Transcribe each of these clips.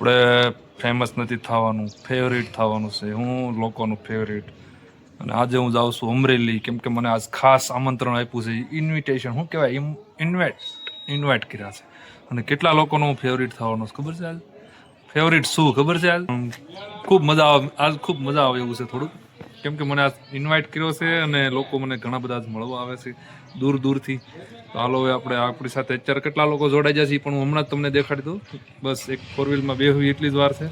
આપણે ફેમસ નથી થવાનું, ફેવરિટ થવાનું છે. હું લોકોનું ફેવરિટ. અને આજે હું જાઉં છું અમરેલી, કેમ કે મને આજ ખાસ આમંત્રણ આપ્યું છે. ઇન્વિટેશન શું કહેવાય, ઇન્વાઇટ કર્યા છે. અને કેટલા લોકોનો હું ફેવરિટ થવાનો છે ખબર છે આજ? ફેવરિટ શું ખબર છે આજ? ખૂબ મજા આવે આજ, ખૂબ મજા આવે એવું છે થોડુંક, કેમ કે મને આજ ઇન્વાઇટ કર્યો છે અને લોકો મને ઘણા બધા આજ મળવા આવે છે દૂર દૂરથી. તો હાલો હવે આપણે આપણી સાથે અત્યારે કેટલા લોકો જોડાઈ જાય છે પણ હું હમણાં જ તમને દેખાડી દઉં. બસ એક ફોર વ્હીલમાં બેહવી એટલી જ વાર છે,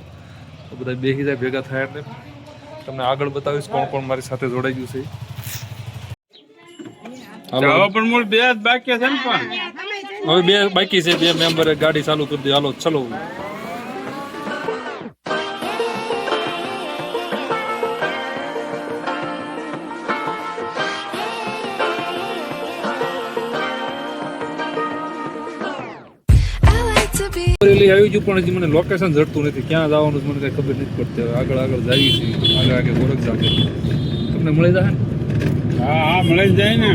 તો બધા બેસી જાય ભેગા થાય એટલે તમને આગળ બતાવીશ કોણ કોણ મારી સાથે જોડાઈ ગયું છે. હાલો પણ મૂળ બે જ બાકી છે ને, પણ હવે બે બાકી છે, બે મેમ્બરે ગાડી ચાલુ કરી દે. હાલો ચલો. આવી ગયું પણ હજી મને લોકેશન જડતું નથી, ક્યાં જવાનું મને કઈ ખબર નથી પડતી. હવે આગળ આગળ જઈએ છીએ, આગળ ગોરખ જાગે તમને મળી જાય ને. હા મળી જાય ને.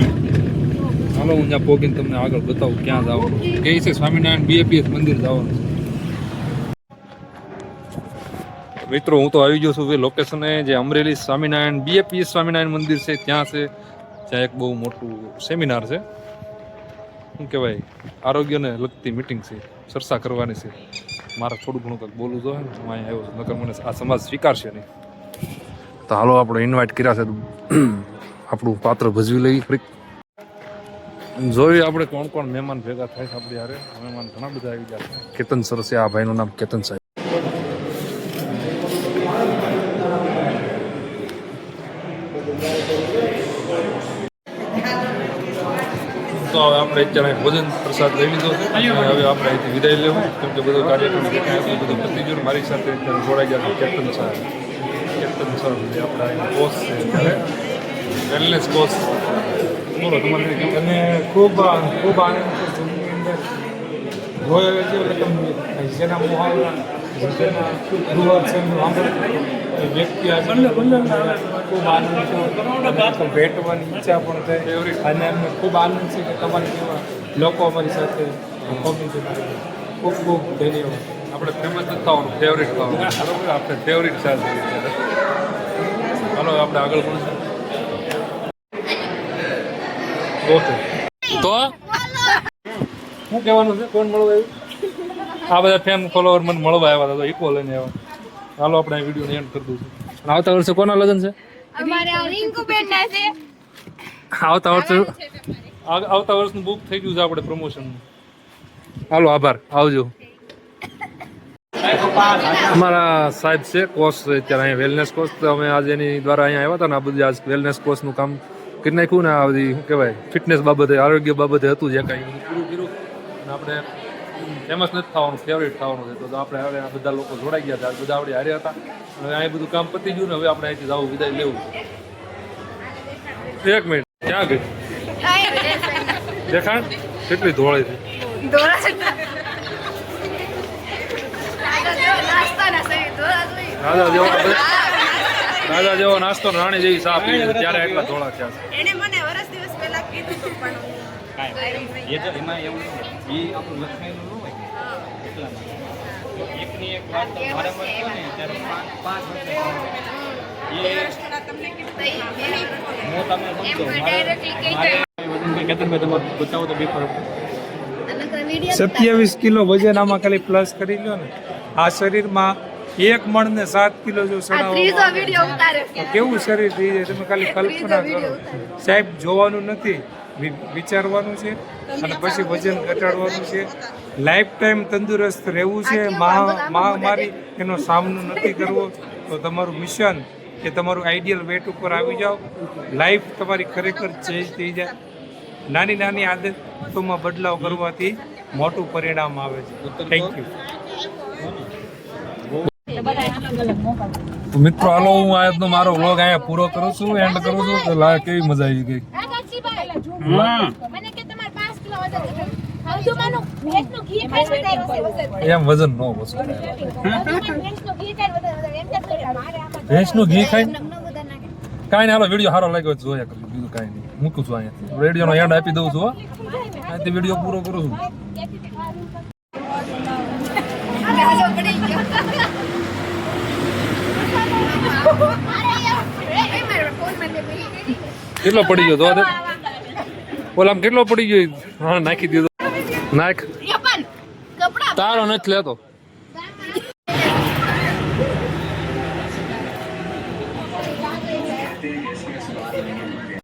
હાલો હું ત્યાં પોગીને તમને આગળ બતાવું ક્યાં જવાનું. કે છે સ્વામિનારાયણ BAPS મંદિર જવાનું છે. મિત્રો હું તો આવી ગયો છું લોકેશને, જે અમરેલી સ્વામિનારાયણ BAPS સ્વામિનારાયણ મંદિર છે ત્યાં છે. ત્યાં એક બહુ મોટું સેમિનાર છે, શું કહેવાય, આરોગ્યને લગતી મિટિંગ છે, ચર્ચા કરવાની છે. મારે થોડું ઘણું કંઈક બોલવું જોઈએ ને, હું અહીંયા આવ્યો છું, નકર મને આ સમાજ સ્વીકારશે નહીં. તો હાલો આપણે ઇન્વાઇટ કર્યા છે, આપણું પાત્ર ભજવી લઈ. ફરી જોઈએ આપણે કોણ કોણ મહેમાન ભેગા થાય છે આપણી હારે. મહેમાન ઘણા બધા આવી ગયા છે. કેતન સર છે, આ ભાઈનું નામ કેતન સાહેબ. તો હવે આપણે અત્યારે ભોજન પ્રસાદ લઈ લીધો છે. હવે આપણે અહીંથી વિદાય લેવું, કેમ કે બધું કાર્યક્રમ બધું પતી ગયું. મારી સાથે અત્યારે જોડાઈ ગયા છે કેતન સાહેબ. કેતન સર જે આપણા અહીં કોચ છે, અત્યારે વેલનેસ કોચ. બોલો તમારે અને ખૂબ ખૂબ આનંદ છે જૂની અંદર જોયો છે. એટલે તમે જેના મુહાવરા જેના ગુરુવર્ષન વ્યક્તિ આજે ખૂબ આનંદ છે. ભેટવાની ઈચ્છા પણ થઈ અને અમને ખૂબ આનંદ છે કે તમારી જેવા લોકો અમારી સાથે ખૂબ ખૂબ ધન્યવાદ. આપણે ફેમસ નથી થવાનું, ફેવરિટ થવાનું બરાબર. આપણે ફેવરિટ ચાલ છે. ચાલો આપણે આગળ પણ ઓકે. તો શું કહેવાનું છે, કોણ મળવા આવ્યું? આ બધા ફેન ફોલોવર મને મળવા આવ્યા હતા, તો ઇક્વલ લઈને આવ્યા. ચાલો આપણે વિડીયોને એન્ડ કરી દઉં છું. આવતા વર્ષે કોના લગ્ન છે? આવતા વર્ષનું બુક થઈ ગયું છે આપણે પ્રમોશન. હાલો આભાર, આવજો. અમારા સાહેબ છે કોચ છે અત્યારે અહીંયા વેલનેસ કોચ. તો અમે આજે એની દ્વારા અહીંયા આવ્યા હતા ને, આ બધી આજ વેલનેસ કોચનું કામ કરી નાખ્યું ને. આ બધી શું કહેવાય, ફિટનેસ બાબતે, આરોગ્ય બાબતે હતું જે કાંઈ પૂરું કર્યું. અને આપણે ફેમસ નથી થવાનું, ફેવરિટ થવાનું છે. તો આપણે હવે આ બધા લોકો જોડાઈ ગયા હતા, બધા આપણે હારે હતા. હવે અહીં બધું કામ પતી ગયું ને, હવે આપણે અહીંથી જવું, વિદાય લેવું. એક મિનિટ, ક્યાં ગઈ દેખાણ? કેટલી ધોળી છે. રાજા જેવો નાસ્તો, રાણી જેવી સાફ ત્યારે એટલા ધોળા થયા છે. એને મને વર્ષ દિવસ પહેલા કીધું તો પણ એ તો એમાં એવું એ આપણું લખાયેલું ન હોય એટલા એકની એક વાત તો મારામાં થયો ને ત્યારે પાંચ વર્ષ તમને હું તમે સમજો કેતનભાઈ તમારે બતાવો તો બી ફરક 27 કિલો વજન આમાં ખાલી પ્લસ કરી લો ને. આ શરીરમાં 1 મણ ને 7 કિલો જો સડાવો કેવું શરીર થઈ જાય તમે ખાલી કલ્પના કરો. સાહેબ જોવાનું નથી, વિચારવાનું છે અને પછી વજન ઘટાડવાનું છે. લાઈફ ટાઈમ તંદુરસ્ત રહેવું છે. મહામારી એનો સામનો નથી કરવો. તો તમારું મિશન કે તમારું આઈડિયલ વેટ ઉપર આવી જાઓ. લાઈફ તમારી ખરેખર ચેન્જ થઈ જાય. નાની નાની આદતોમાં બદલાવ કરવાથી મોટું પરિણામ આવે છે. Thank you. મિત્રો હાલો, હું આજનો મારો વ્લોગ અહીંયા પૂરો કરું છું, એન્ડ કરું છું. તો કેવી મજા આવી ગઈ. એમ વજન નો ઓછું થાય. ભેંસનું ઘી ખાઈ કાંઈ નહીં. હાલો વિડીયો સારો લાગ્યો જોયા કરું, બીજું કાંઈ નહીં. મૂકું છું અહીંયા રેડિયોનો એન્ડ આપી દઉં છું. અહીંથી વિડીયો પૂરો કરું છું. ગાજો પડી ગયો કેટલો પડી ગયો તો ઓલામ કેટલો પડી ગયો હા નાખી દીધો નાખ કપડા તારો નથી લેતો